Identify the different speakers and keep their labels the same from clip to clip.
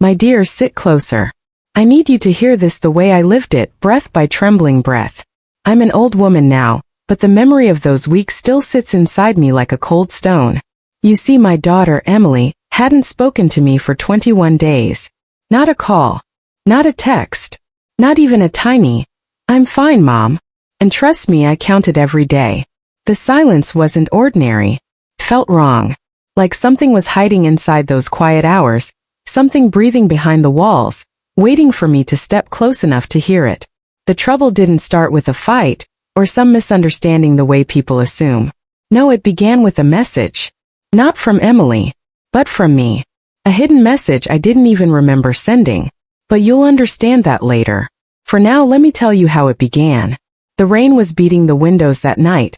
Speaker 1: My dear, sit closer. I need you to hear this the way I lived it, breath by trembling breath. I'm an old woman now, but the memory of those weeks still sits inside me like a cold stone. You see, my daughter, Emily, hadn't spoken to me for 21 days. Not a call. Not a text. Not even a tiny, "I'm fine, Mom." And trust me, I counted every day. The silence wasn't ordinary. It felt wrong. Like something was hiding inside those quiet hours, something breathing behind the walls, waiting for me to step close enough to hear it. The trouble didn't start with a fight, or some misunderstanding the way people assume. No, it began with a message. Not from Emily, but from me. A hidden message I didn't even remember sending. But you'll understand that later. For now, let me tell you how it began. The rain was beating the windows that night.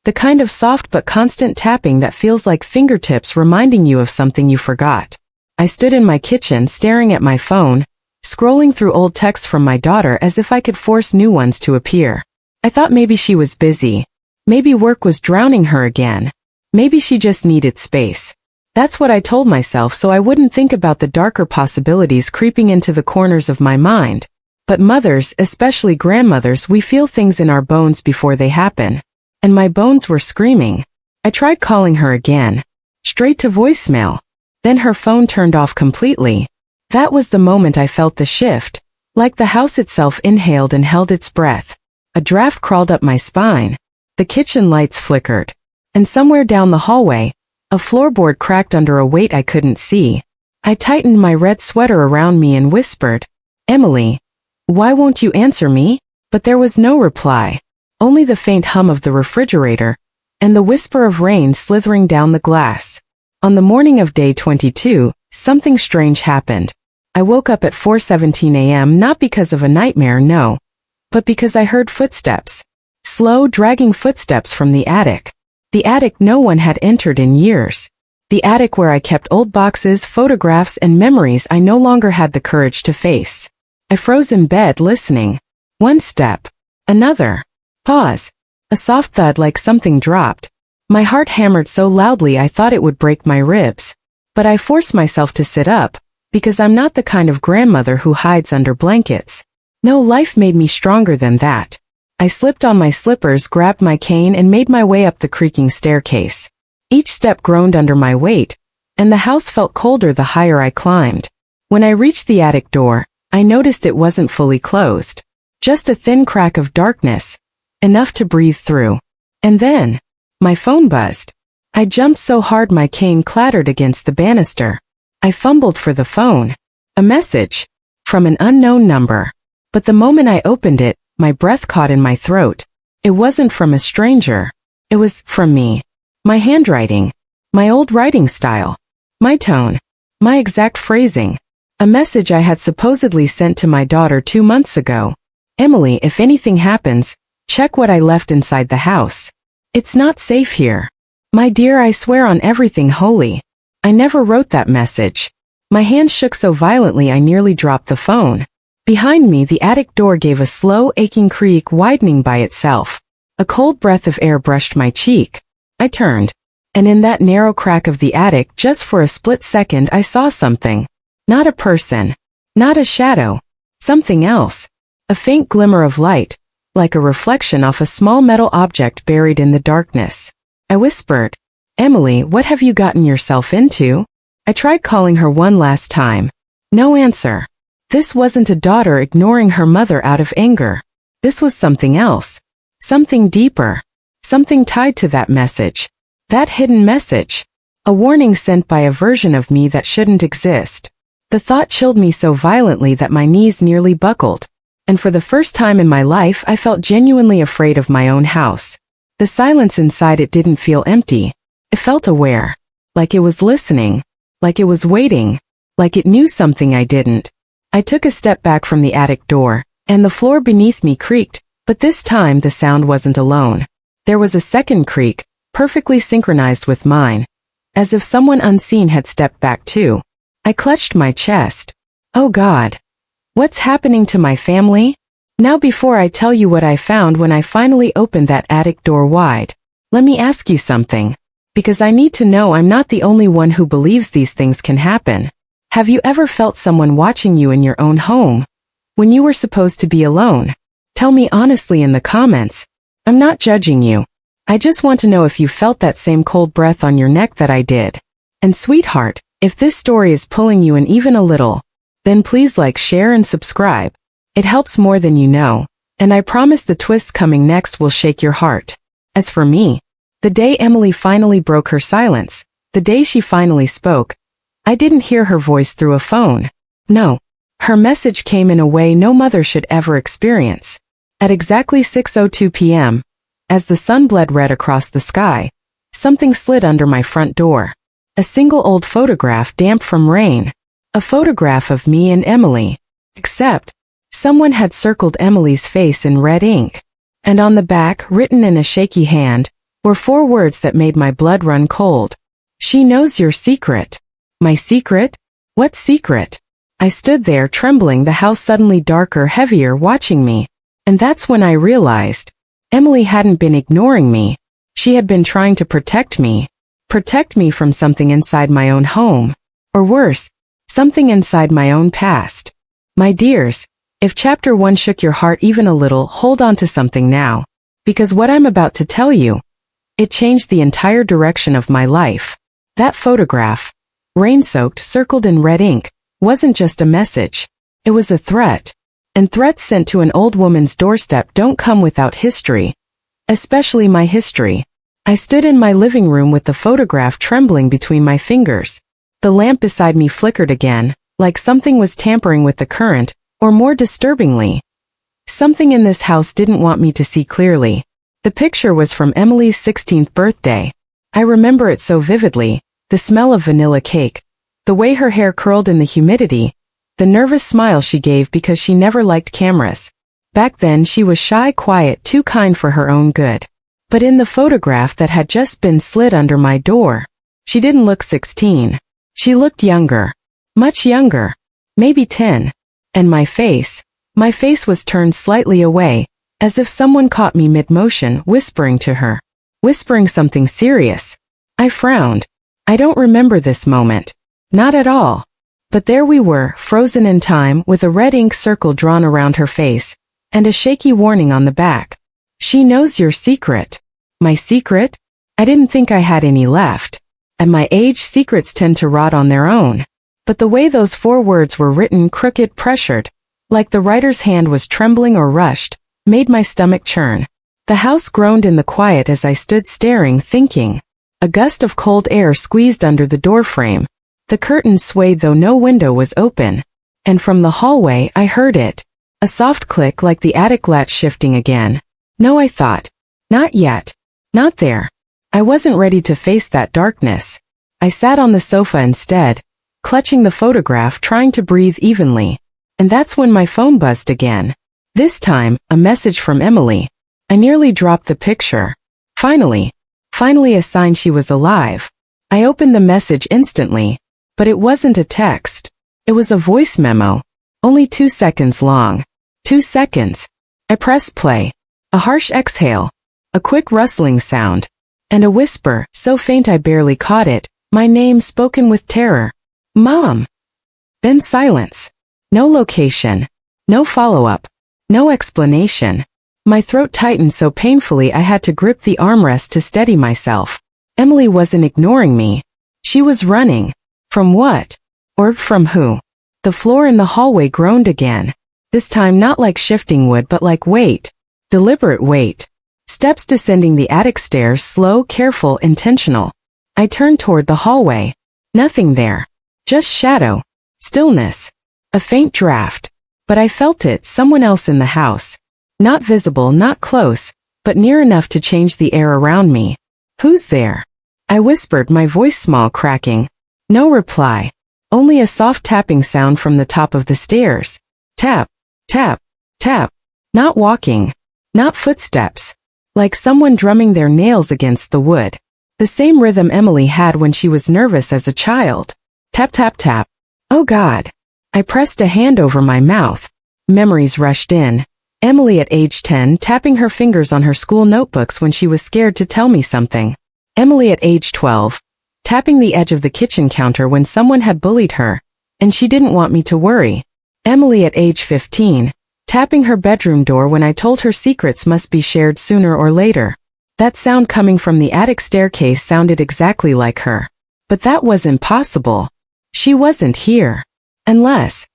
Speaker 1: The kind of soft but constant tapping that feels like fingertips reminding you of something you forgot. I stood in my kitchen staring at my phone, scrolling through old texts from my daughter as if I could force new ones to appear. I thought maybe she was busy. Maybe work was drowning her again. Maybe she just needed space. That's what I told myself so I wouldn't think about the darker possibilities creeping into the corners of my mind. But mothers, especially grandmothers, we feel things in our bones before they happen. And my bones were screaming. I tried calling her again. Straight to voicemail. Then her phone turned off completely. That was the moment I felt the shift. Like the house itself inhaled and held its breath. A draft crawled up my spine. The kitchen lights flickered. And somewhere down the hallway, a floorboard cracked under a weight I couldn't see. I tightened my red sweater around me and whispered, "Emily, why won't you answer me?" But there was no reply. Only the faint hum of the refrigerator, and the whisper of rain slithering down the glass. On the morning of day 22, something strange happened. I woke up at 4:17 a.m. not because of a nightmare, no, but because I heard footsteps. Slow, dragging footsteps from the attic. The attic no one had entered in years. The attic where I kept old boxes, photographs, and memories I no longer had the courage to face. I froze in bed listening. One step. Another. Pause. A soft thud like something dropped. My heart hammered so loudly I thought it would break my ribs. But I forced myself to sit up, because I'm not the kind of grandmother who hides under blankets. No, life made me stronger than that. I slipped on my slippers, grabbed my cane, and made my way up the creaking staircase. Each step groaned under my weight, and the house felt colder the higher I climbed. When I reached the attic door, I noticed it wasn't fully closed. Just a thin crack of darkness, enough to breathe through. And then, my phone buzzed. I jumped so hard my cane clattered against the banister. I fumbled for the phone. A message. From an unknown number. But the moment I opened it, my breath caught in my throat. It wasn't from a stranger. It was from me. My handwriting. My old writing style. My tone. My exact phrasing. A message I had supposedly sent to my daughter 2 months ago. "Emily, if anything happens, check what I left inside the house. It's not safe here. My dear, I swear on everything holy. I never wrote that message." My hand shook so violently I nearly dropped the phone. Behind me, the attic door gave a slow, aching creak, widening by itself. A cold breath of air brushed my cheek. I turned. And in that narrow crack of the attic, just for a split second, I saw something. Not a person. Not a shadow. Something else. A faint glimmer of light, like a reflection off a small metal object buried in the darkness. I whispered, "Emily, what have you gotten yourself into?" I tried calling her one last time. No answer. This wasn't a daughter ignoring her mother out of anger. This was something else. Something deeper. Something tied to that message. That hidden message. A warning sent by a version of me that shouldn't exist. The thought chilled me so violently that my knees nearly buckled. And for the first time in my life, I felt genuinely afraid of my own house. The silence inside it didn't feel empty. It felt aware. Like it was listening. Like it was waiting. Like it knew something I didn't. I took a step back from the attic door, and the floor beneath me creaked, but this time the sound wasn't alone. There was a second creak, perfectly synchronized with mine, as if someone unseen had stepped back too. I clutched my chest. Oh God. What's happening to my family? Now, before I tell you what I found when I finally opened that attic door wide, let me ask you something. Because I need to know I'm not the only one who believes these things can happen. Have you ever felt someone watching you in your own home, when you were supposed to be alone? Tell me honestly in the comments. I'm not judging you. I just want to know if you felt that same cold breath on your neck that I did. And sweetheart, if this story is pulling you in even a little, then please like, share, and subscribe. It helps more than you know, and I promise the twist coming next will shake your heart. As for me, the day Emily finally broke her silence, the day she finally spoke, I didn't hear her voice through a phone. No. Her message came in a way no mother should ever experience. At exactly 6:02 p.m., as the sun bled red across the sky, something slid under my front door. A single old photograph damp from rain. A photograph of me and Emily. Except, someone had circled Emily's face in red ink. And on the back, written in a shaky hand, were 4 words that made my blood run cold. She knows your secret. My secret? What secret? I stood there trembling, the house suddenly darker, heavier, watching me. And that's when I realized, Emily hadn't been ignoring me. She had been trying to protect me. Protect me from something inside my own home. Or worse, something inside my own past. My dears, if chapter 1 shook your heart even a little, hold on to something now. Because what I'm about to tell you, it changed the entire direction of my life. That photograph, rain-soaked, circled in red ink, wasn't just a message. It was a threat. And threats sent to an old woman's doorstep don't come without history. Especially my history. I stood in my living room with the photograph trembling between my fingers. The lamp beside me flickered again, like something was tampering with the current, or more disturbingly, something in this house didn't want me to see clearly. The picture was from Emily's 16th birthday. I remember it so vividly, the smell of vanilla cake, the way her hair curled in the humidity, the nervous smile she gave because she never liked cameras. Back then she was shy, quiet, too kind for her own good. But in the photograph that had just been slid under my door, she didn't look 16. She looked younger. Much younger. Maybe 10. And my face was turned slightly away, as if someone caught me mid-motion, whispering to her. Whispering something serious. I frowned. I don't remember this moment. Not at all. But there we were, frozen in time, with a red ink circle drawn around her face, and a shaky warning on the back. She knows your secret. My secret? I didn't think I had any left. At my age, secrets tend to rot on their own. But the way those 4 words were written, crooked, pressured, like the writer's hand was trembling or rushed, made my stomach churn. The house groaned in the quiet as I stood staring, thinking. A gust of cold air squeezed under the doorframe. The curtains swayed though no window was open. And from the hallway I heard it. A soft click like the attic latch shifting again. No, I thought. Not yet. Not there. I wasn't ready to face that darkness. I sat on the sofa instead, clutching the photograph, trying to breathe evenly. And that's when my phone buzzed again. This time, a message from Emily. I nearly dropped the picture. Finally a sign she was alive. I opened the message instantly. But it wasn't a text. It was a voice memo. Only 2 seconds long. 2 seconds. I pressed play. A harsh exhale. A quick rustling sound. And a whisper, so faint I barely caught it, my name spoken with terror. Mom. Then silence. No location. No follow-up. No explanation. My throat tightened so painfully I had to grip the armrest to steady myself. Emily wasn't ignoring me. She was running. From what? Or from who? The floor in the hallway groaned again. This time not like shifting wood but like weight. Deliberate weight. Steps descending the attic stairs, slow, careful, intentional. I turned toward the hallway. Nothing there. Just shadow. Stillness. A faint draft. But I felt it, someone else in the house. Not visible, not close, but near enough to change the air around me. Who's there? I whispered, my voice small, cracking. No reply. Only a soft tapping sound from the top of the stairs. Tap, tap, tap. Not walking. Not footsteps. Like someone drumming their nails against the wood. The same rhythm Emily had when she was nervous as a child. Tap, tap, tap. Oh God. I pressed a hand over my mouth. Memories rushed in. Emily at age 10 tapping her fingers on her school notebooks when she was scared to tell me something. Emily at age 12. Tapping the edge of the kitchen counter when someone had bullied her. and she didn't want me to worry. Emily at age 15, tapping her bedroom door when I told her secrets must be shared sooner or later. That sound coming from the attic staircase sounded exactly like her. But that wasn't possible. She wasn't here. Unless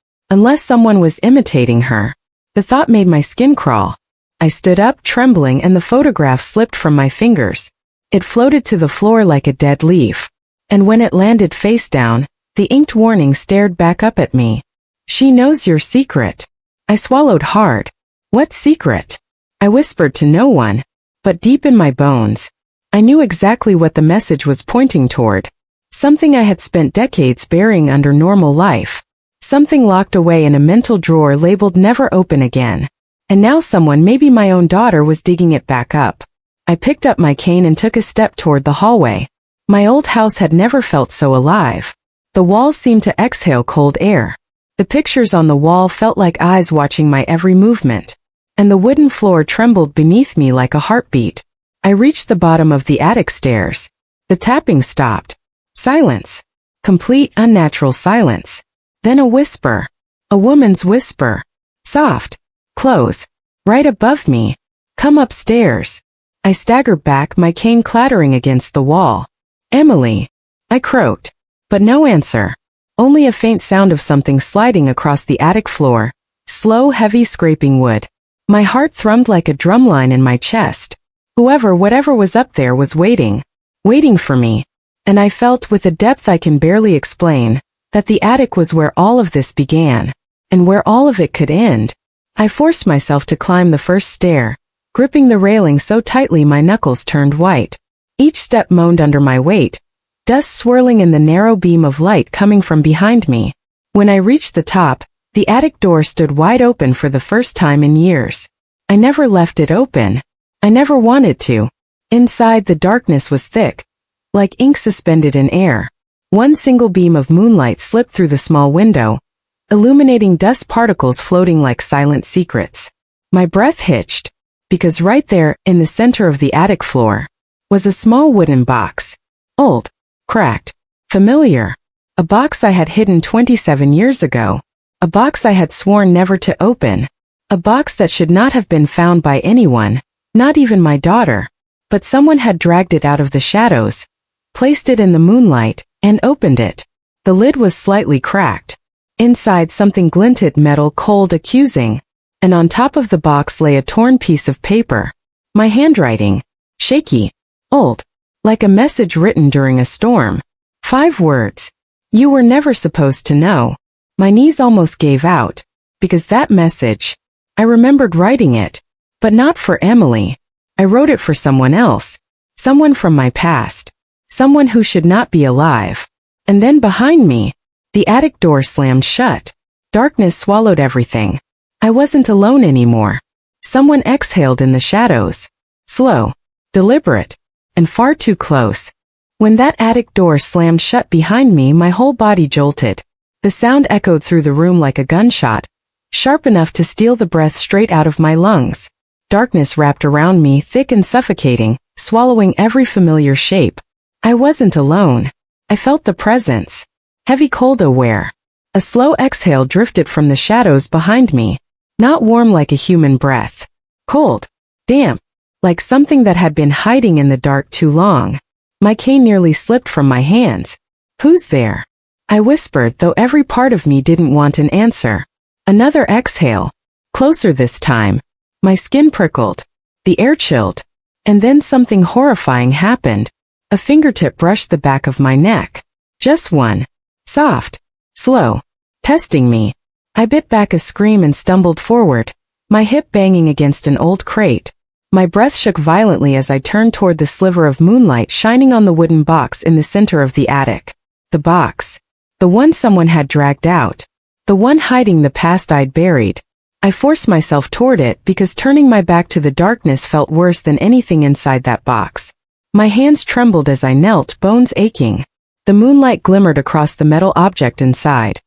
Speaker 1: someone was imitating her. The thought made my skin crawl. I stood up, trembling, and the photograph slipped from my fingers. It floated to the floor like a dead leaf. And when it landed face down, the inked warning stared back up at me. She knows your secret. I swallowed hard. What secret? I whispered to no one. But deep in my bones, I knew exactly what the message was pointing toward. Something I had spent decades burying under normal life. Something locked away in a mental drawer labeled never open again. And now someone, maybe my own daughter, was digging it back up. I picked up my cane and took a step toward the hallway. My old house had never felt so alive. The walls seemed to exhale cold air. The pictures on the wall felt like eyes watching my every movement. And the wooden floor trembled beneath me like a heartbeat. I reached the bottom of the attic stairs. The tapping stopped. Silence. Complete, unnatural silence. Then a whisper. A woman's whisper. Soft. Close. Right above me. Come upstairs. I staggered back, my cane clattering against the wall. Emily. I croaked. But no answer. Only a faint sound of something sliding across the attic floor. Slow, heavy scraping wood. My heart thrummed like a drumline in my chest. Whatever was up there was waiting. Waiting for me. And I felt, with a depth I can barely explain, that the attic was where all of this began. And where all of it could end. I forced myself to climb the first stair, gripping the railing so tightly my knuckles turned white. Each step moaned under my weight, dust swirling in the narrow beam of light coming from behind me. When I reached the top, the attic door stood wide open for the first time in years. I never left it open. I never wanted to. Inside, the darkness was thick, like ink suspended in air. One single beam of moonlight slipped through the small window, illuminating dust particles floating like silent secrets. My breath hitched, because right there, in the center of the attic floor, was a small wooden box. Old, cracked, familiar. A box I had hidden 27 years ago. A box I had sworn never to open. A box that should not have been found by anyone, not even my daughter. But someone had dragged it out of the shadows, placed it in the moonlight, and opened it. The lid was slightly cracked. Inside, something glinted, metal, cold, accusing. And on top of the box lay a torn piece of paper. My handwriting. Shaky. Old. Like a message written during a storm. 5 words. You were never supposed to know. My knees almost gave out. Because that message. I remembered writing it. But not for Emily. I wrote it for someone else. Someone from my past. Someone who should not be alive. And then behind me, the attic door slammed shut. Darkness swallowed everything. I wasn't alone anymore. Someone exhaled in the shadows. Slow, deliberate, and far too close. When that attic door slammed shut behind me, my whole body jolted. The sound echoed through the room like a gunshot, sharp enough to steal the breath straight out of my lungs. Darkness wrapped around me, thick and suffocating, swallowing every familiar shape. I wasn't alone. I felt the presence. Heavy, cold, aware. A slow exhale drifted from the shadows behind me. Not warm like a human breath. Cold. Damp. Like something that had been hiding in the dark too long. My cane nearly slipped from my hands. Who's there? I whispered, though every part of me didn't want an answer. Another exhale. Closer this time. My skin prickled. The air chilled. And then something horrifying happened. A fingertip brushed the back of my neck. Just one. Soft. Slow. Testing me. I bit back a scream and stumbled forward, my hip banging against an old crate. My breath shook violently as I turned toward the sliver of moonlight shining on the wooden box in the center of the attic. The box. The one someone had dragged out. The one hiding the past I'd buried. I forced myself toward it because turning my back to the darkness felt worse than anything inside that box. My hands trembled as I knelt, bones aching. The moonlight glimmered across the metal object inside.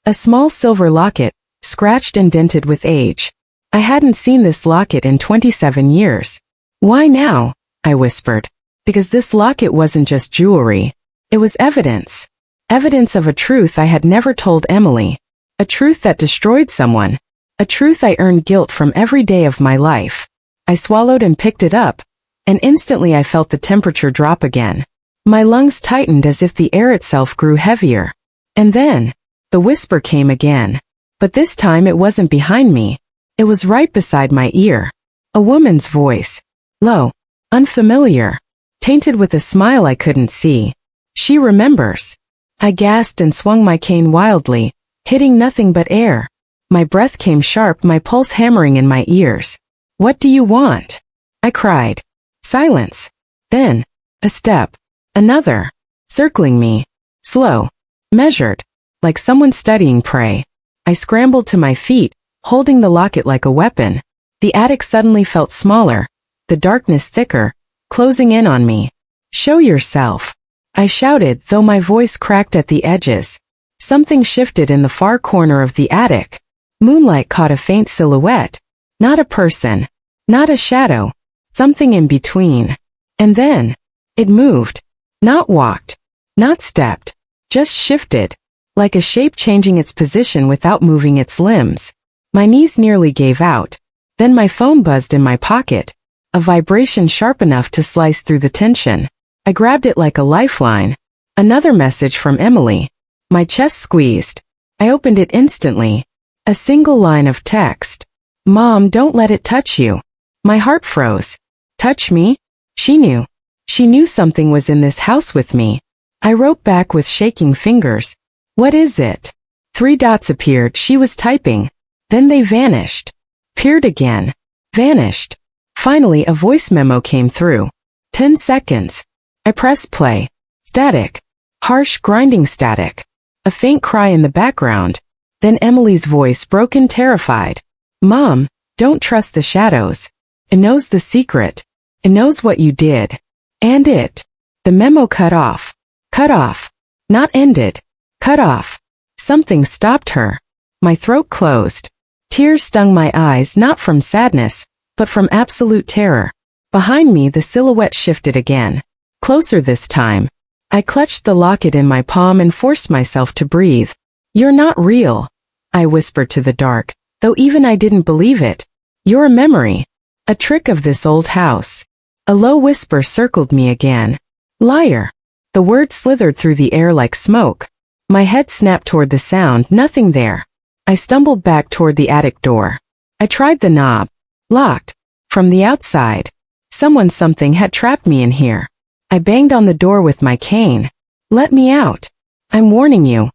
Speaker 1: A small silver locket, scratched and dented with age. I hadn't seen this locket in 27 years. Why now? I whispered. Because this locket wasn't just jewelry. It was evidence. Evidence of a truth I had never told Emily. A truth that destroyed someone. A truth I earned guilt from every day of my life. I swallowed and picked it up, and instantly I felt the temperature drop again. My lungs tightened as if the air itself grew heavier. And then, the whisper came again. But this time it wasn't behind me. It was right beside my ear. A woman's voice. Low. Unfamiliar. Tainted with a smile I couldn't see. She remembers. I gasped and swung my cane wildly, hitting nothing but air. My breath came sharp, my pulse hammering in my ears. What do you want? I cried. Silence. Then, a step. Another. Circling me. Slow. Measured. Like someone studying prey. I scrambled to my feet, holding the locket like a weapon. The attic suddenly felt smaller, the darkness thicker, closing in on me. Show yourself. I shouted, though my voice cracked at the edges. Something shifted in the far corner of the attic. Moonlight caught a faint silhouette. Not a person. Not a shadow. Something in between. And then, it moved. Not walked. Not stepped. Just shifted. Like a shape changing its position without moving its limbs. My knees nearly gave out. Then my phone buzzed in my pocket. A vibration sharp enough to slice through the tension. I grabbed it like a lifeline. Another message from Emily. My chest squeezed. I opened it instantly. A single line of text. Mom, don't let it touch you. My heart froze. Touch me? She knew. She knew something was in this house with me. I wrote back with shaking fingers. What is it? 3 dots appeared. She was typing. Then they vanished. Peered again. Vanished. Finally, a voice memo came through. 10 seconds. I pressed play. Static. Harsh, grinding static. A faint cry in the background. Then Emily's voice, broken, terrified. Mom, don't trust the shadows. It knows the secret. It knows what you did. And it. The memo cut off. Cut off. Not ended. Cut off. Something stopped her. My throat closed. Tears stung my eyes, not from sadness, but from absolute terror. Behind me, the silhouette shifted again. Closer this time. I clutched the locket in my palm and forced myself to breathe. You're not real, I whispered to the dark, though even I didn't believe it. You're a memory. A trick of this old house. A low whisper circled me again. Liar. The word slithered through the air like smoke. My head snapped toward the sound, nothing there. I stumbled back toward the attic door. I tried the knob. Locked. From the outside. Something had trapped me in here. I banged on the door with my cane. Let me out. I'm warning you.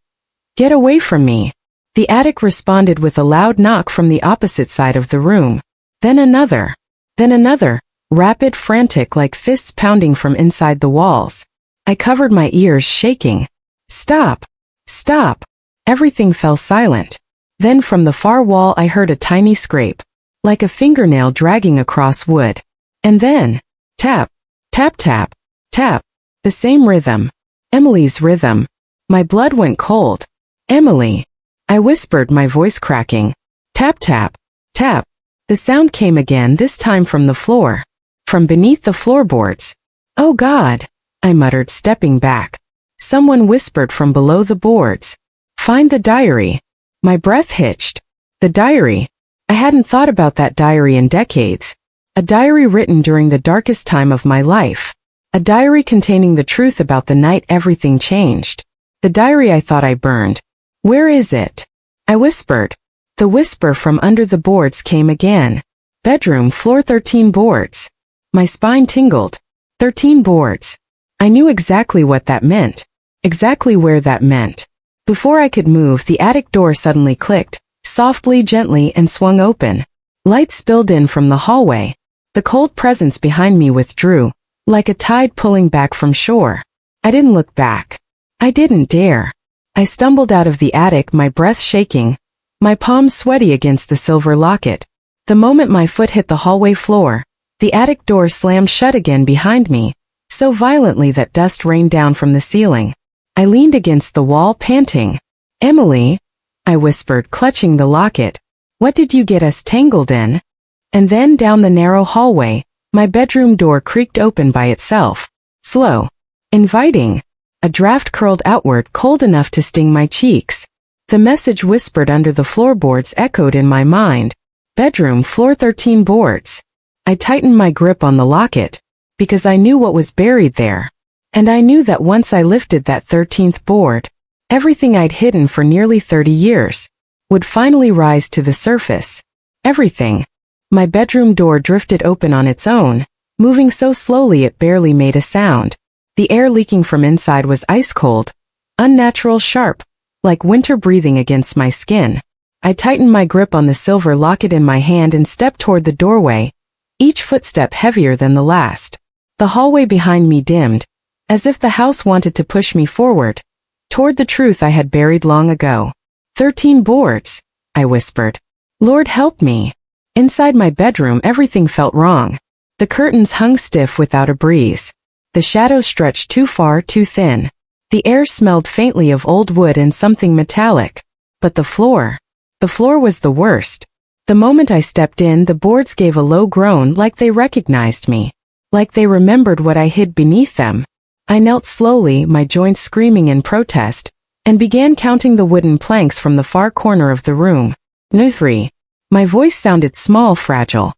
Speaker 1: Get away from me. The attic responded with a loud knock from the opposite side of the room. Then another. Then another. Rapid, frantic, like fists pounding from inside the walls. I covered my ears, shaking. Stop. Stop. Everything fell silent. Then from the far wall I heard a tiny scrape. Like a fingernail dragging across wood. And then, tap, tap, tap, tap. The same rhythm. Emily's rhythm. My blood went cold. Emily. I whispered, my voice cracking. Tap, tap, tap. The sound came again, this time from the floor. From beneath the floorboards. Oh God, I muttered, stepping back. Someone whispered from below the boards. Find the diary. My breath hitched. The diary. I hadn't thought about that diary in decades. A diary written during the darkest time of my life. A diary containing the truth about the night everything changed. The diary I thought I burned. Where is it? I whispered. The whisper from under the boards came again. Bedroom, floor 13 boards. My spine tingled. 13 boards. I knew exactly what that meant. Exactly where that meant. Before I could move, the attic door suddenly clicked, softly, gently, and swung open. Light spilled in from the hallway. The cold presence behind me withdrew, like a tide pulling back from shore. I didn't look back. I didn't dare. I stumbled out of the attic, my breath shaking, my palms sweaty against the silver locket. The moment my foot hit the hallway floor, the attic door slammed shut again behind me, so violently that dust rained down from the ceiling. I leaned against the wall, panting. Emily, I whispered, clutching the locket. What did you get us tangled in? And then down the narrow hallway, my bedroom door creaked open by itself. Slow. Inviting. A draft curled outward, cold enough to sting my cheeks. The message whispered under the floorboards echoed in my mind. Bedroom floor 13 boards. I tightened my grip on the locket, because I knew what was buried there. And I knew that once I lifted that 13th board, everything I'd hidden for nearly 30 years would finally rise to the surface. Everything. My bedroom door drifted open on its own, moving so slowly it barely made a sound. The air leaking from inside was ice cold, unnatural sharp, like winter breathing against my skin. I tightened my grip on the silver locket in my hand and stepped toward the doorway, each footstep heavier than the last. The hallway behind me dimmed, as if the house wanted to push me forward, toward the truth I had buried long ago. 13 boards, I whispered. Lord help me. Inside my bedroom everything felt wrong. The curtains hung stiff without a breeze. The shadows stretched too far, too thin. The air smelled faintly of old wood and something metallic. But the floor was the worst. The moment I stepped in, the boards gave a low groan like they recognized me. Like they remembered what I hid beneath them. I knelt slowly, my joints screaming in protest, and began counting the wooden planks from the far corner of the room. No 3. My voice sounded small, fragile.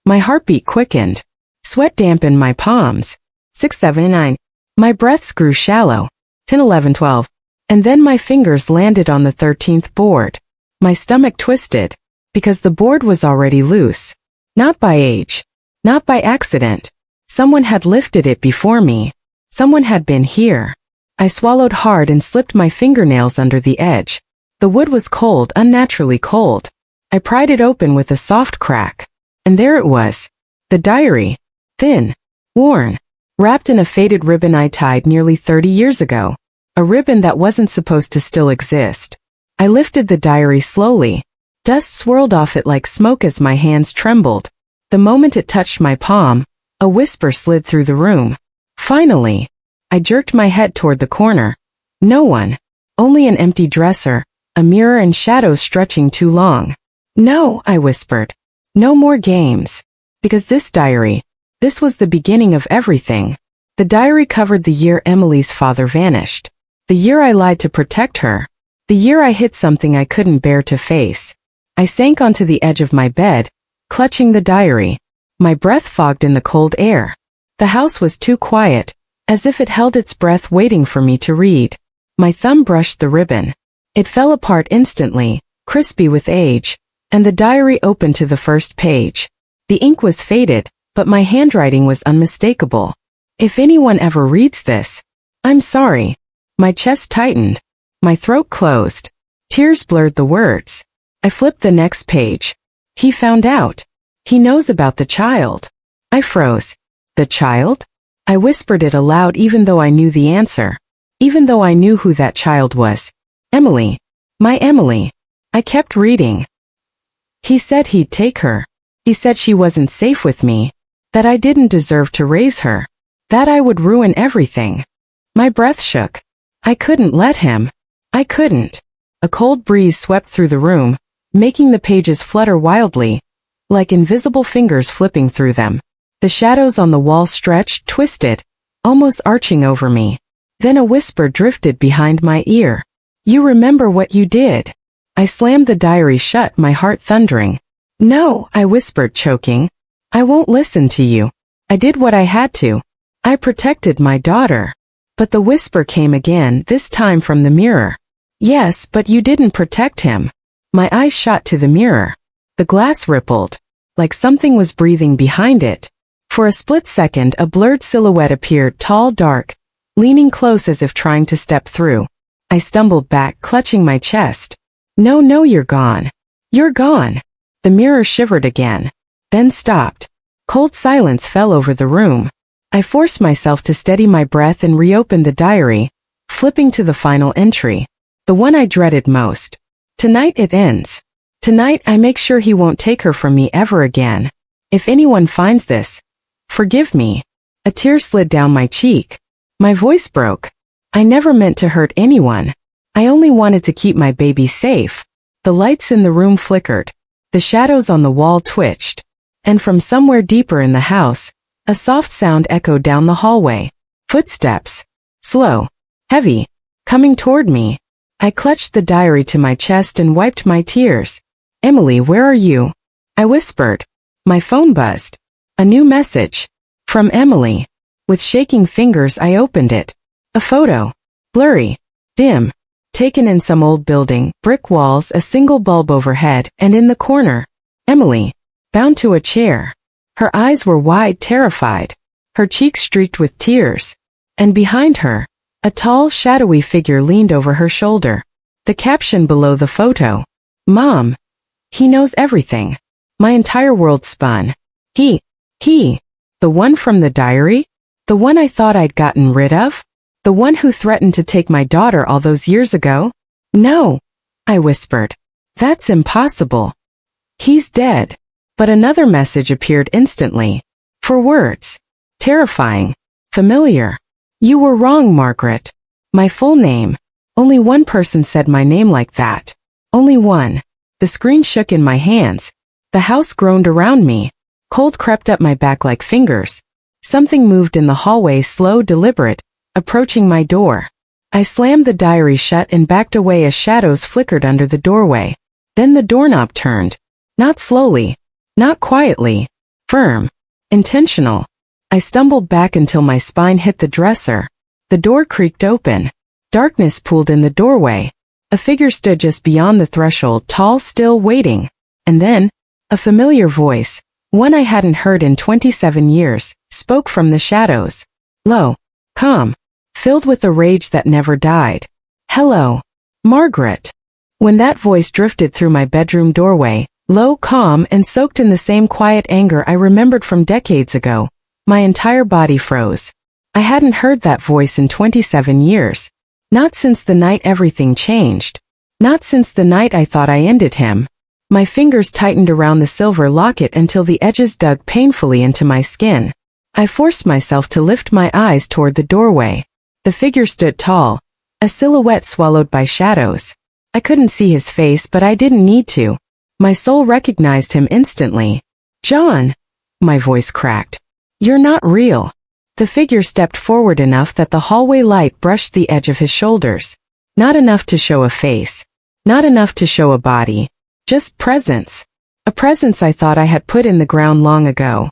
Speaker 1: My heartbeat quickened. Sweat dampened my palms. 6, 7, 9. My breaths grew shallow. 10, 11, 12. And then my fingers landed on the 13th board. My stomach twisted, because the board was already loose. Not by age. Not by accident. Someone had lifted it before me. Someone had been here. I swallowed hard and slipped my fingernails under the edge. The wood was cold, unnaturally cold. I pried it open with a soft crack. And there it was. The diary. Thin. Worn. Wrapped in a faded ribbon I tied nearly 30 years ago. A ribbon that wasn't supposed to still exist. I lifted the diary slowly. Dust swirled off it like smoke as my hands trembled. The moment it touched my palm, a whisper slid through the room. Finally. I jerked my head toward the corner. No one. Only an empty dresser, a mirror and shadows stretching too long. No, I whispered. No more games. Because this diary, this was the beginning of everything. The diary covered the year Emily's father vanished. The year I lied to protect her. The year I hid something I couldn't bear to face. I sank onto the edge of my bed, clutching the diary. My breath fogged in the cold air. The house was too quiet, as if it held its breath waiting for me to read. My thumb brushed the ribbon. It fell apart instantly, crispy with age, and the diary opened to the first page. The ink was faded, but my handwriting was unmistakable. If anyone ever reads this, I'm sorry. My chest tightened. My throat closed. Tears blurred the words. I flipped the next page. He found out. He knows about the child. I froze. The child? I whispered it aloud even though I knew the answer. Even though I knew who that child was. Emily. My Emily. I kept reading. He said he'd take her. He said she wasn't safe with me. That I didn't deserve to raise her. That I would ruin everything. My breath shook. I couldn't let him. I couldn't. A cold breeze swept through the room, making the pages flutter wildly, like invisible fingers flipping through them. The shadows on the wall stretched, twisted, almost arching over me. Then a whisper drifted behind my ear. You remember what you did. I slammed the diary shut, my heart thundering. No, I whispered, choking. I won't listen to you. I did what I had to. I protected my daughter. But the whisper came again, this time from the mirror. Yes, but you didn't protect him. My eyes shot to the mirror. The glass rippled, like something was breathing behind it. For a split second, a blurred silhouette appeared, tall, dark, leaning close as if trying to step through. I stumbled back, clutching my chest. No, you're gone. You're gone. The mirror shivered again, then stopped. Cold silence fell over the room. I forced myself to steady my breath and reopened the diary, flipping to the final entry. The one I dreaded most. Tonight it ends. Tonight I make sure he won't take her from me ever again. If anyone finds this, forgive me. A tear slid down my cheek. My voice broke. I never meant to hurt anyone. I only wanted to keep my baby safe. The lights in the room flickered. The shadows on the wall twitched. And from somewhere deeper in the house, a soft sound echoed down the hallway. Footsteps. Slow. Heavy. Coming toward me. I clutched the diary to my chest and wiped my tears. Emily, where are you? I whispered. My phone buzzed. A new message. From Emily. With shaking fingers I opened it. A photo. Blurry. Dim. Taken in some old building, brick walls, a single bulb overhead, and in the corner, Emily, bound to a chair. Her eyes were wide, terrified. Her cheeks streaked with tears. And behind her, a tall, shadowy figure leaned over her shoulder. The caption below the photo. Mom. He knows everything. My entire world spun. He. The one from the diary? The one I thought I'd gotten rid of? The one who threatened to take my daughter all those years ago? No, I whispered. That's impossible. He's dead. But another message appeared instantly. 4 words. Terrifying. Familiar. You were wrong, Margaret. My full name. Only one person said my name like that. Only one. The screen shook in my hands. The house groaned around me. Cold crept up my back like fingers. Something moved in the hallway, slow, deliberate, approaching my door. I slammed the diary shut and backed away as shadows flickered under the doorway. Then the doorknob turned. Not slowly. Not quietly. Firm. Intentional. I stumbled back until my spine hit the dresser. The door creaked open. Darkness pooled in the doorway. A figure stood just beyond the threshold, tall, still, waiting. And then, a familiar voice, one I hadn't heard in 27 years, spoke from the shadows. Low. Calm. Filled with a rage that never died. Hello. Margaret. When that voice drifted through my bedroom doorway, low, calm, and soaked in the same quiet anger I remembered from decades ago, my entire body froze. I hadn't heard that voice in 27 years. Not since the night everything changed. Not since the night I thought I ended him. My fingers tightened around the silver locket until the edges dug painfully into my skin. I forced myself to lift my eyes toward the doorway. The figure stood tall, a silhouette swallowed by shadows. I couldn't see his face, but I didn't need to. My soul recognized him instantly. John! My voice cracked. You're not real. The figure stepped forward enough that the hallway light brushed the edge of his shoulders. Not enough to show a face. Not enough to show a body. Just presence. A presence I thought I had put in the ground long ago.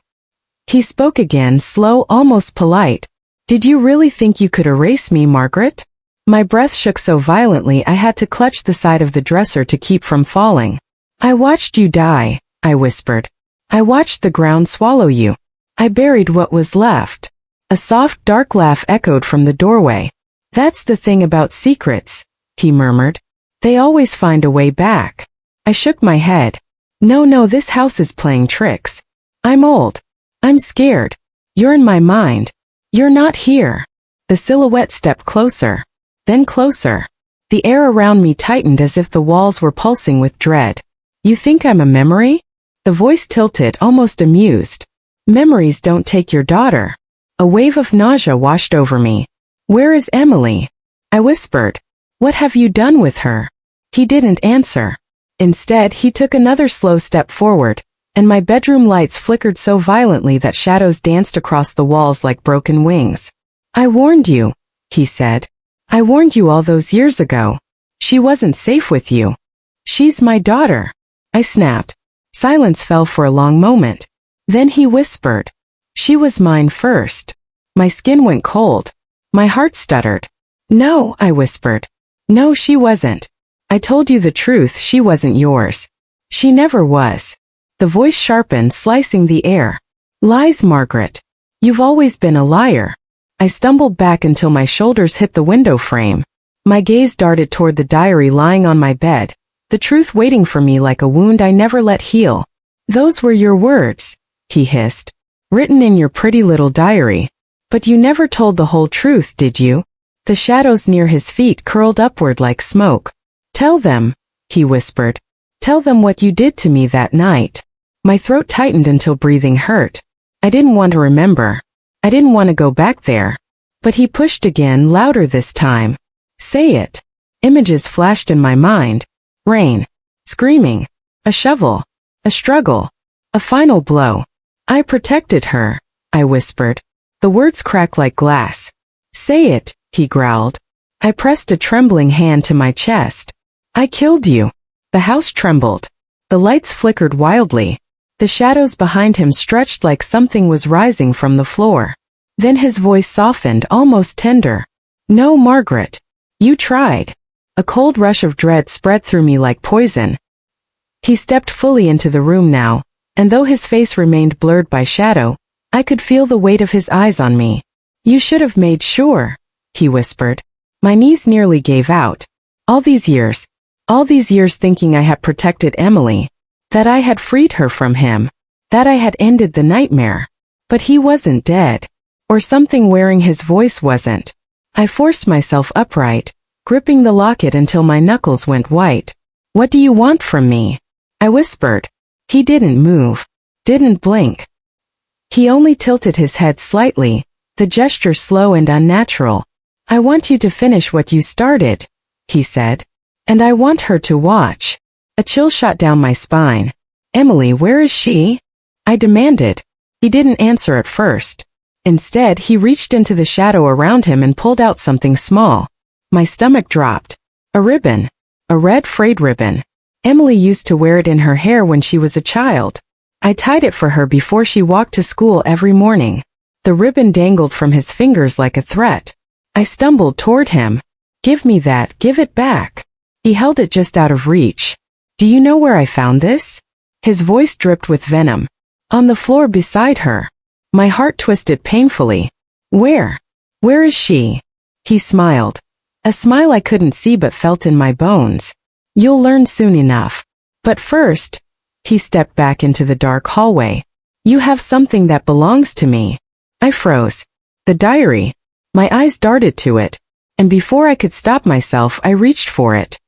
Speaker 1: He spoke again, slow, almost polite. Did you really think you could erase me, Margaret? My breath shook so violently I had to clutch the side of the dresser to keep from falling. I watched you die, I whispered. I watched the ground swallow you. I buried what was left. A soft, dark laugh echoed from the doorway. That's the thing about secrets, he murmured. They always find a way back. I shook my head. No, this house is playing tricks. I'm old. I'm scared. You're in my mind. You're not here. The silhouette stepped closer. Then closer. The air around me tightened as if the walls were pulsing with dread. You think I'm a memory? The voice tilted, almost amused. Memories don't take your daughter. A wave of nausea washed over me. Where is Emily? I whispered. What have you done with her? He didn't answer. Instead, he took another slow step forward, and my bedroom lights flickered so violently that shadows danced across the walls like broken wings. I warned you, he said. I warned you all those years ago. She wasn't safe with you. She's my daughter. I snapped. Silence fell for a long moment. Then he whispered. She was mine first. My skin went cold. My heart stuttered. No, I whispered. No, she wasn't. I told you the truth, she wasn't yours. She never was. The voice sharpened, slicing the air. Lies, Margaret. You've always been a liar. I stumbled back until my shoulders hit the window frame. My gaze darted toward the diary lying on my bed, the truth waiting for me like a wound I never let heal. Those were your words, he hissed, written in your pretty little diary. But you never told the whole truth, did you? The shadows near his feet curled upward like smoke. Tell them, he whispered. Tell them what you did to me that night. My throat tightened until breathing hurt. I didn't want to remember. I didn't want to go back there. But he pushed again, louder this time. Say it. Images flashed in my mind. Rain. Screaming. A shovel. A struggle. A final blow. I protected her, I whispered. The words cracked like glass. Say it, he growled. I pressed a trembling hand to my chest. I killed you. The house trembled. The lights flickered wildly. The shadows behind him stretched like something was rising from the floor. Then his voice softened, almost tender. No, Margaret. You tried. A cold rush of dread spread through me like poison. He stepped fully into the room now, and though his face remained blurred by shadow, I could feel the weight of his eyes on me. You should have made sure, he whispered. My knees nearly gave out. All these years thinking I had protected Emily, that I had freed her from him, that I had ended the nightmare. But he wasn't dead. Or something wearing his voice wasn't. I forced myself upright, gripping the locket until my knuckles went white. What do you want from me? I whispered. He didn't move, didn't blink. He only tilted his head slightly, the gesture slow and unnatural. I want you to finish what you started, he said. And I want her to watch. A chill shot down my spine. Emily, where is she? I demanded. He didn't answer at first. Instead, he reached into the shadow around him and pulled out something small. My stomach dropped. A ribbon. A red frayed ribbon. Emily used to wear it in her hair when she was a child. I tied it for her before she walked to school every morning. The ribbon dangled from his fingers like a threat. I stumbled toward him. Give me that, give it back. He held it just out of reach. Do you know where I found this? His voice dripped with venom. On the floor beside her. My heart twisted painfully. Where? Where is she? He smiled. A smile I couldn't see but felt in my bones. You'll learn soon enough. But first, he stepped back into the dark hallway. You have something that belongs to me. I froze. The diary. My eyes darted to it, and before I could stop myself, I reached for it.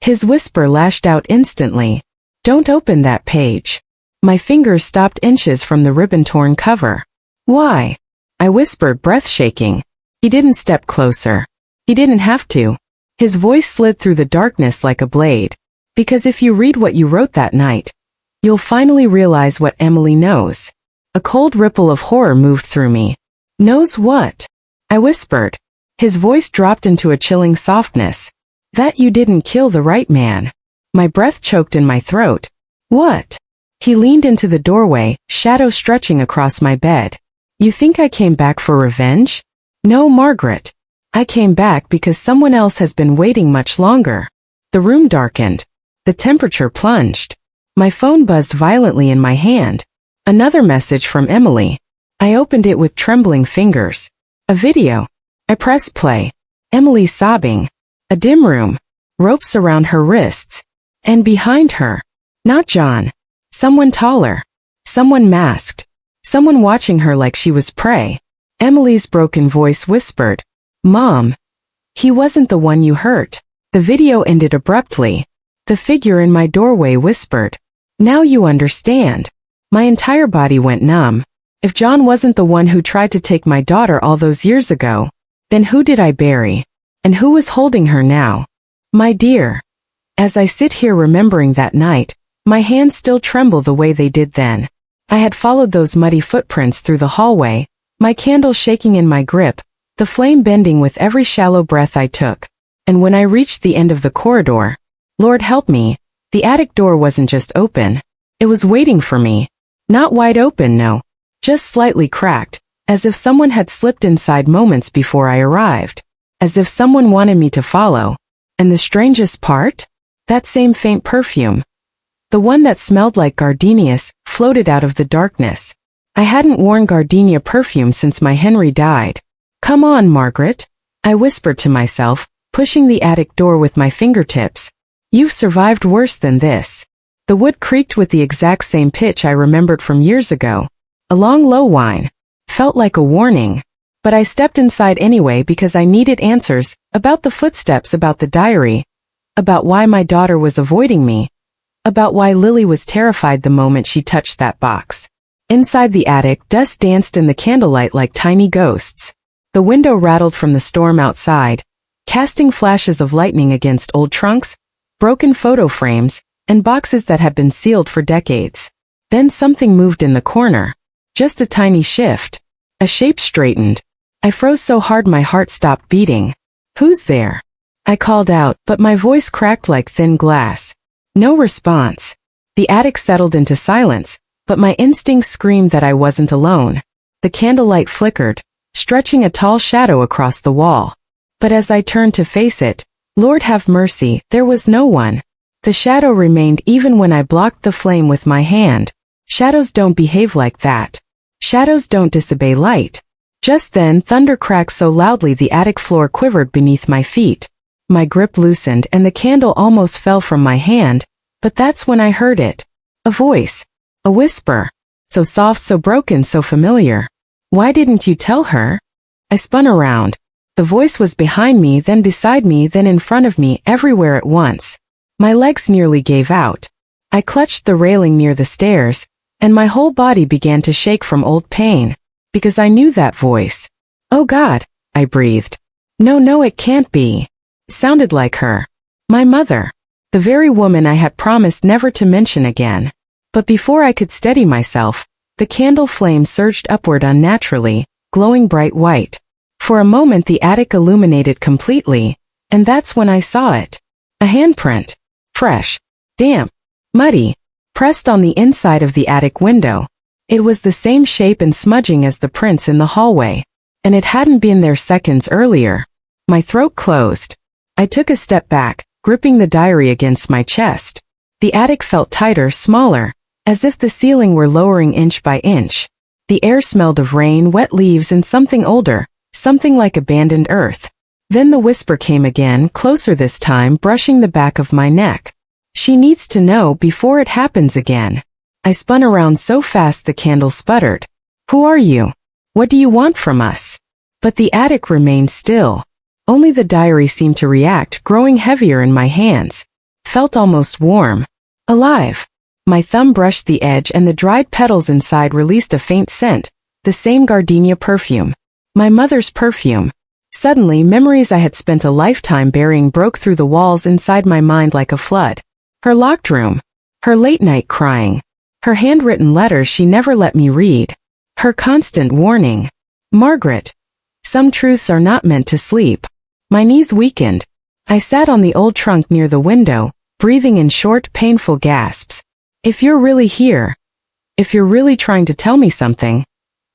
Speaker 1: His whisper lashed out instantly. Don't open that page. My fingers stopped inches from the ribbon-torn cover. Why? I whispered, breath shaking. He didn't step closer. He didn't have to. His voice slid through the darkness like a blade. Because if you read what you wrote that night, you'll finally realize what Emily knows. A cold ripple of horror moved through me. Knows what? I whispered. His voice dropped into a chilling softness. That you didn't kill the right man. My breath choked in my throat. What? He leaned into the doorway, shadow stretching across my bed. You think I came back for revenge? No, Margaret. I came back because someone else has been waiting much longer. The room darkened. The temperature plunged. My phone buzzed violently in my hand. Another message from Emily. I opened it with trembling fingers. A video. I pressed play. Emily sobbing. A dim room. Ropes around her wrists. And behind her. Not John. Someone taller. Someone masked. Someone watching her like she was prey. Emily's broken voice whispered. Mom. He wasn't the one you hurt. The video ended abruptly. The figure in my doorway whispered. Now you understand. My entire body went numb. If John wasn't the one who tried to take my daughter all those years ago, then who did I bury? And who was holding her now? My dear. As I sit here remembering that night, my hands still tremble the way they did then. I had followed those muddy footprints through the hallway, my candle shaking in my grip, the flame bending with every shallow breath I took. And when I reached the end of the corridor, Lord help me, the attic door wasn't just open. It was waiting for me. Not wide open, no. Just slightly cracked, as if someone had slipped inside moments before I arrived. As if someone wanted me to follow. And the strangest part? That same faint perfume. The one that smelled like gardenias, floated out of the darkness. I hadn't worn gardenia perfume since my Henry died. Come on, Margaret. I whispered to myself, pushing the attic door with my fingertips. You've survived worse than this. The wood creaked with the exact same pitch I remembered from years ago. A long low whine. Felt like a warning. But I stepped inside anyway because I needed answers, about the footsteps, about the diary, about why my daughter was avoiding me, about why Lily was terrified the moment she touched that box. Inside the attic, dust danced in the candlelight like tiny ghosts. The window rattled from the storm outside, casting flashes of lightning against old trunks, broken photo frames, and boxes that had been sealed for decades. Then something moved in the corner. Just a tiny shift. A shape straightened. I froze so hard my heart stopped beating. "Who's there?" I called out, but my voice cracked like thin glass. No response. The attic settled into silence, but my instincts screamed that I wasn't alone. The candlelight flickered, stretching a tall shadow across the wall. But as I turned to face it, Lord have mercy, there was no one. The shadow remained even when I blocked the flame with my hand. Shadows don't behave like that. Shadows don't disobey light. Just then, thunder cracked so loudly the attic floor quivered beneath my feet. My grip loosened and the candle almost fell from my hand, but that's when I heard it. A voice. A whisper. So soft, so broken, so familiar. "Why didn't you tell her?" I spun around. The voice was behind me, then beside me, then in front of me, everywhere at once. My legs nearly gave out. I clutched the railing near the stairs, and my whole body began to shake from old pain, because I knew that voice. "Oh God," I breathed. No, it can't be." It sounded like her. My mother. The very woman I had promised never to mention again. But before I could steady myself, the candle flame surged upward unnaturally, glowing bright white. For a moment the attic illuminated completely, and that's when I saw it. A handprint. Fresh, damp, muddy, pressed on the inside of the attic window. It was the same shape and smudging as the prints in the hallway, and it hadn't been there seconds earlier. My throat closed. I took a step back, gripping the diary against my chest. The attic felt tighter, smaller, as if the ceiling were lowering inch by inch. The air smelled of rain, wet leaves, and something older, something like abandoned earth. Then the whisper came again, closer this time, brushing the back of my neck. "She needs to know before it happens again." I spun around so fast the candle sputtered. "Who are you? What do you want from us?" But the attic remained still. Only the diary seemed to react, growing heavier in my hands. Felt almost warm. Alive. My thumb brushed the edge and the dried petals inside released a faint scent, the same gardenia perfume. My mother's perfume. Suddenly, memories I had spent a lifetime burying broke through the walls inside my mind like a flood. Her locked room. Her late-night crying. Her handwritten letters she never let me read. Her constant warning. Margaret. Some truths are not meant to sleep. My knees weakened. I sat on the old trunk near the window, breathing in short, painful gasps. "If you're really here, if you're really trying to tell me something,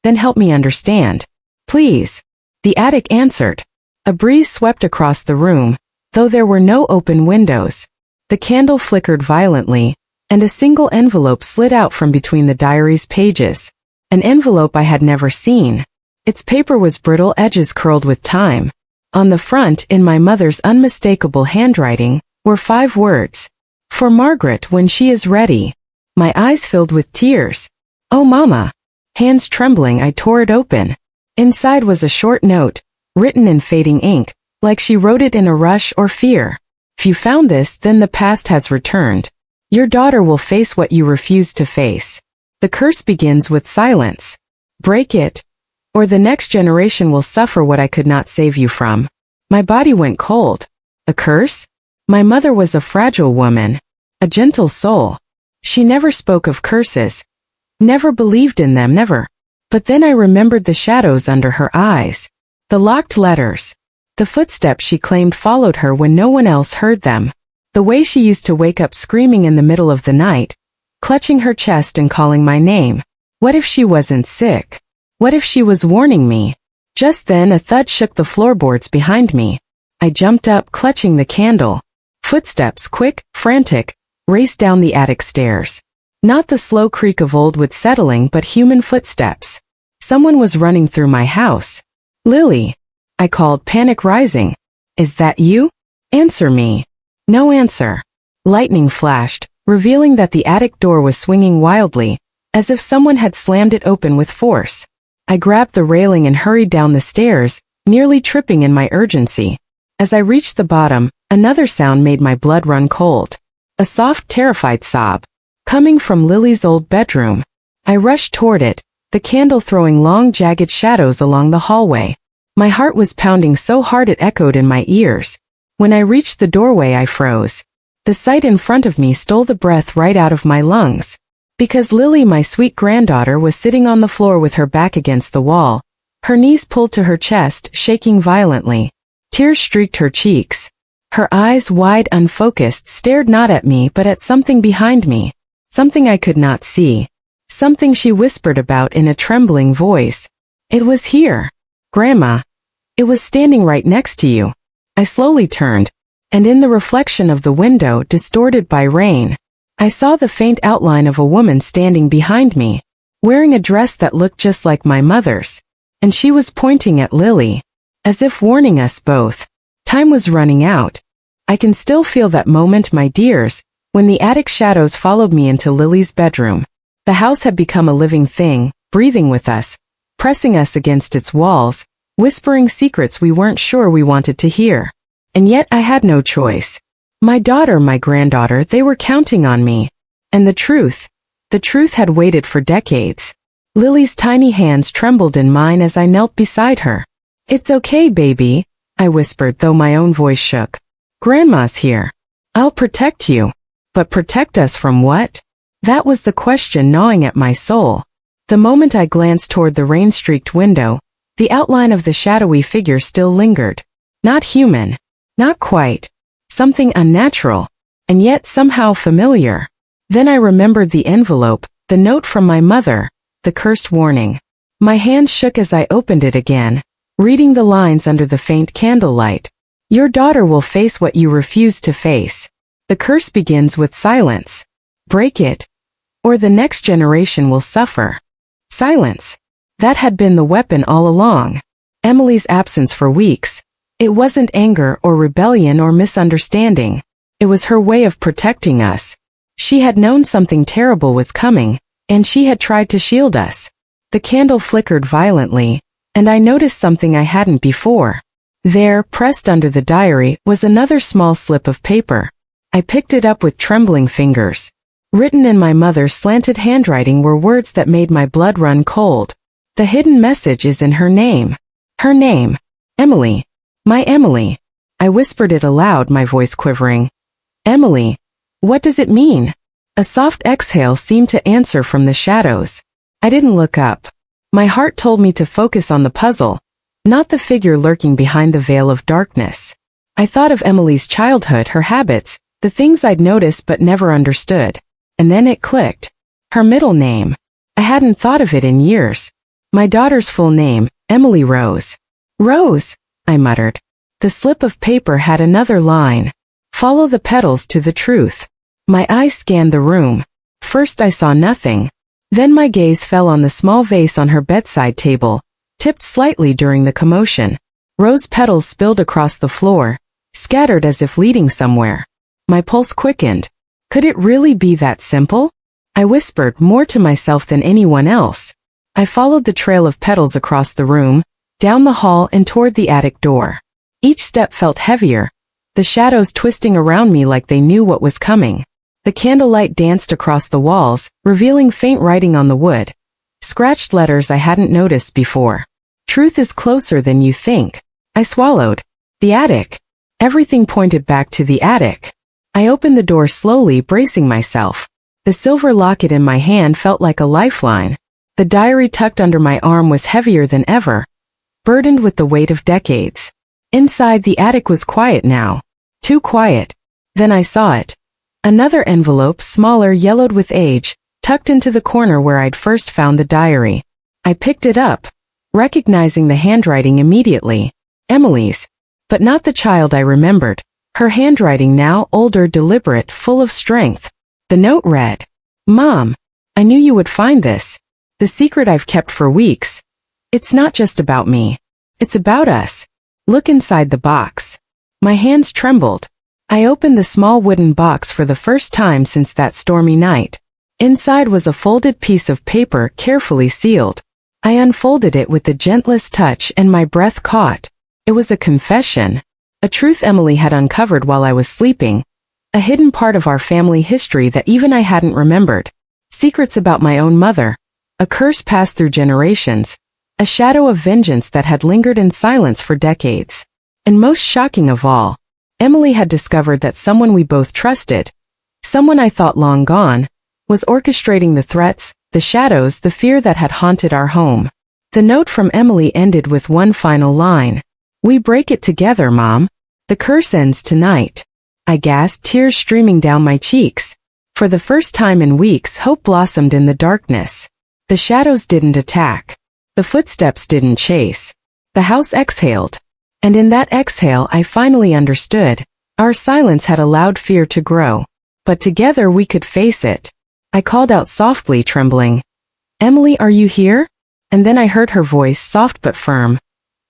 Speaker 1: then help me understand. Please." The attic answered. A breeze swept across the room, though there were no open windows. The candle flickered violently, and a single envelope slid out from between the diary's pages. An envelope I had never seen. Its paper was brittle, edges curled with time. On the front, in my mother's unmistakable handwriting, were 5 words. "For Margaret when she is ready." My eyes filled with tears. "Oh, Mama." Hands trembling, I tore it open. Inside was a short note, written in fading ink, like she wrote it in a rush or fear. "If you found this, then the past has returned. Your daughter will face what you refused to face. The curse begins with silence. Break it, or the next generation will suffer what I could not save you from." My body went cold. A curse? My mother was a fragile woman, a gentle soul. She never spoke of curses, never believed in them, never. But then I remembered the shadows under her eyes, the locked letters, the footsteps she claimed followed her when no one else heard them, the way she used to wake up screaming in the middle of the night, clutching her chest and calling my name. What if she wasn't sick? What if she was warning me? Just then a thud shook the floorboards behind me. I jumped up, clutching the candle. Footsteps, quick, frantic, raced down the attic stairs. Not the slow creak of old wood settling, but human footsteps. Someone was running through my house. "Lily," I called, panic rising. "Is that you? Answer me." No answer. Lightning flashed, revealing that the attic door was swinging wildly, as if someone had slammed it open with force. I grabbed the railing and hurried down the stairs, nearly tripping in my urgency. As I reached the bottom, another sound made my blood run cold. A soft, terrified sob, coming from Lily's old bedroom. I rushed toward it, the candle throwing long, jagged shadows along the hallway. My heart was pounding so hard it echoed in my ears. When I reached the doorway, I froze. The sight in front of me stole the breath right out of my lungs. Because Lily, my sweet granddaughter, was sitting on the floor with her back against the wall, Her knees pulled to her chest, shaking violently. Tears streaked her cheeks. Her eyes, wide, unfocused, stared not at me but at something behind me. Something I could not see. Something she whispered about in a trembling voice. It was here. Grandma. It was standing right next to you. I slowly turned, and in the reflection of the window, distorted by rain, I saw the faint outline of a woman standing behind me, wearing a dress that looked just like my mother's, and she was pointing at Lily, as if warning us both. Time was running out. I can still feel that moment, my dears, when the attic shadows followed me into Lily's bedroom. The house had become a living thing, breathing with us, pressing us against its walls, whispering secrets we weren't sure we wanted to hear. And yet I had no choice. My daughter, my granddaughter, they were counting on me. And the truth had waited for decades. Lily's tiny hands trembled in mine as I knelt beside her. "It's okay, baby," I whispered, though my own voice shook. "Grandma's here. I'll protect you." But protect us from what? That was the question gnawing at my soul. The moment I glanced toward the rain-streaked window, the outline of the shadowy figure still lingered. Not human. Not quite. Something unnatural. And yet somehow familiar. Then I remembered the envelope, the note from my mother, the cursed warning. My hands shook as I opened it again, reading the lines under the faint candlelight. "Your daughter will face what you refuse to face. The curse begins with silence. Break it, or the next generation will suffer." Silence. That had been the weapon all along. Emily's absence for weeks. It wasn't anger or rebellion or misunderstanding. It was her way of protecting us. She had known something terrible was coming, and she had tried to shield us. The candle flickered violently, and I noticed something I hadn't before. There, pressed under the diary, was another small slip of paper. I picked it up with trembling fingers. Written in my mother's slanted handwriting were words that made my blood run cold. The hidden message is in her name. Her name. Emily. My Emily. I whispered it aloud, my voice quivering. "Emily. What does it mean?" A soft exhale seemed to answer from the shadows. I didn't look up. My heart told me to focus on the puzzle, not the figure lurking behind the veil of darkness. I thought of Emily's childhood, her habits, the things I'd noticed but never understood. And then it clicked. Her middle name. I hadn't thought of it in years. My daughter's full name, Emily Rose. "Rose," I muttered. The slip of paper had another line. "Follow the petals to the truth." My eyes scanned the room. First I saw nothing. Then my gaze fell on the small vase on her bedside table, tipped slightly during the commotion. Rose petals spilled across the floor, scattered as if leading somewhere. My pulse quickened. Could it really be that simple? I whispered, more to myself than anyone else. I followed the trail of petals across the room, down the hall and toward the attic door. Each step felt heavier, the shadows twisting around me like they knew what was coming. The candlelight danced across the walls, revealing faint writing on the wood. Scratched letters I hadn't noticed before. "Truth is closer than you think." I swallowed. The attic. Everything pointed back to the attic. I opened the door slowly, bracing myself. The silver locket in my hand felt like a lifeline. The diary tucked under my arm was heavier than ever, burdened with the weight of decades. Inside, the attic was quiet now. Too quiet. Then I saw it. Another envelope, smaller, yellowed with age, tucked into the corner where I'd first found the diary. I picked it up, recognizing the handwriting immediately. Emily's. But not the child I remembered. Her handwriting now, older, deliberate, full of strength. The note read, "Mom, I knew you would find this. The secret I've kept for weeks. It's not just about me. It's about us. Look inside the box." My hands trembled. I opened the small wooden box for the first time since that stormy night. Inside was a folded piece of paper, carefully sealed. I unfolded it with the gentlest touch and my breath caught. It was a confession. A truth Emily had uncovered while I was sleeping. A hidden part of our family history that even I hadn't remembered. Secrets about my own mother. A curse passed through generations. A shadow of vengeance that had lingered in silence for decades. And most shocking of all, Emily had discovered that someone we both trusted, someone I thought long gone, was orchestrating the threats, the shadows, the fear that had haunted our home. The note from Emily ended with one final line. "We break it together, Mom. The curse ends tonight." I gasped, tears streaming down my cheeks. For the first time in weeks, hope blossomed in the darkness. The shadows didn't attack. The footsteps didn't chase. The house exhaled. And in that exhale I finally understood. Our silence had allowed fear to grow. But together we could face it. I called out softly, trembling. "Emily, are you here?" And then I heard her voice, soft but firm.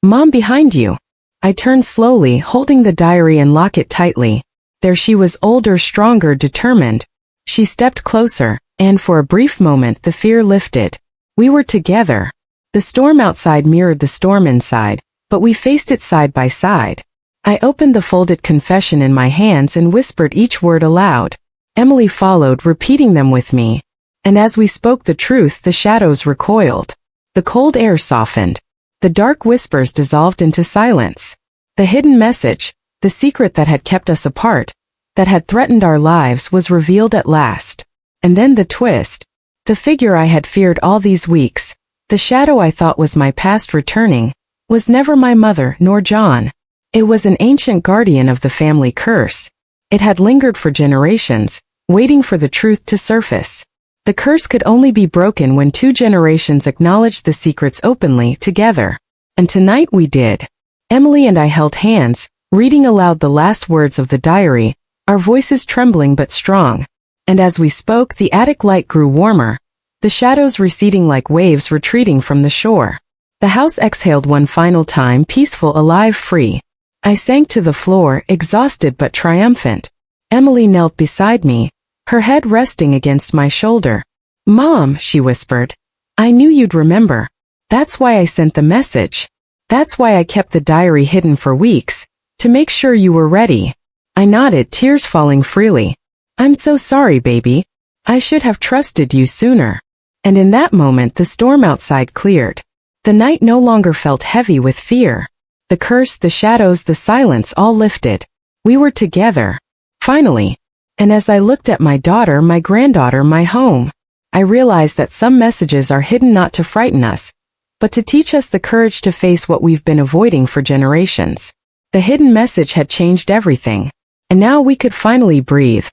Speaker 1: "Mom, behind you." I turned slowly, holding the diary and locket tightly. There she was, older, stronger, determined. She stepped closer, and for a brief moment the fear lifted. We were together. The storm outside mirrored the storm inside, but we faced it side by side. I opened the folded confession in my hands and whispered each word aloud. Emily followed, repeating them with me. And as we spoke the truth, the shadows recoiled. The cold air softened. The dark whispers dissolved into silence. The hidden message, the secret that had kept us apart, that had threatened our lives, was revealed at last. And then the twist. The figure I had feared all these weeks, the shadow I thought was my past returning, was never my mother nor John. It was an ancient guardian of the family curse. It had lingered for generations, waiting for the truth to surface. The curse could only be broken when 2 generations acknowledged the secrets openly, together. And tonight we did. Emily and I held hands, reading aloud the last words of the diary, our voices trembling but strong. And as we spoke, the attic light grew warmer, the shadows receding like waves retreating from the shore. The house exhaled one final time, peaceful, alive, free. I sank to the floor, exhausted but triumphant. Emily knelt beside me, her head resting against my shoulder. "Mom," she whispered, "I knew you'd remember. That's why I sent the message. That's why I kept the diary hidden for weeks, to make sure you were ready." I nodded, tears falling freely. "I'm so sorry, baby. I should have trusted you sooner." And in that moment the storm outside cleared. The night no longer felt heavy with fear. The curse, the shadows, the silence all lifted. We were together. Finally. And as I looked at my daughter, my granddaughter, my home, I realized that some messages are hidden not to frighten us, but to teach us the courage to face what we've been avoiding for generations. The hidden message had changed everything. And now we could finally breathe.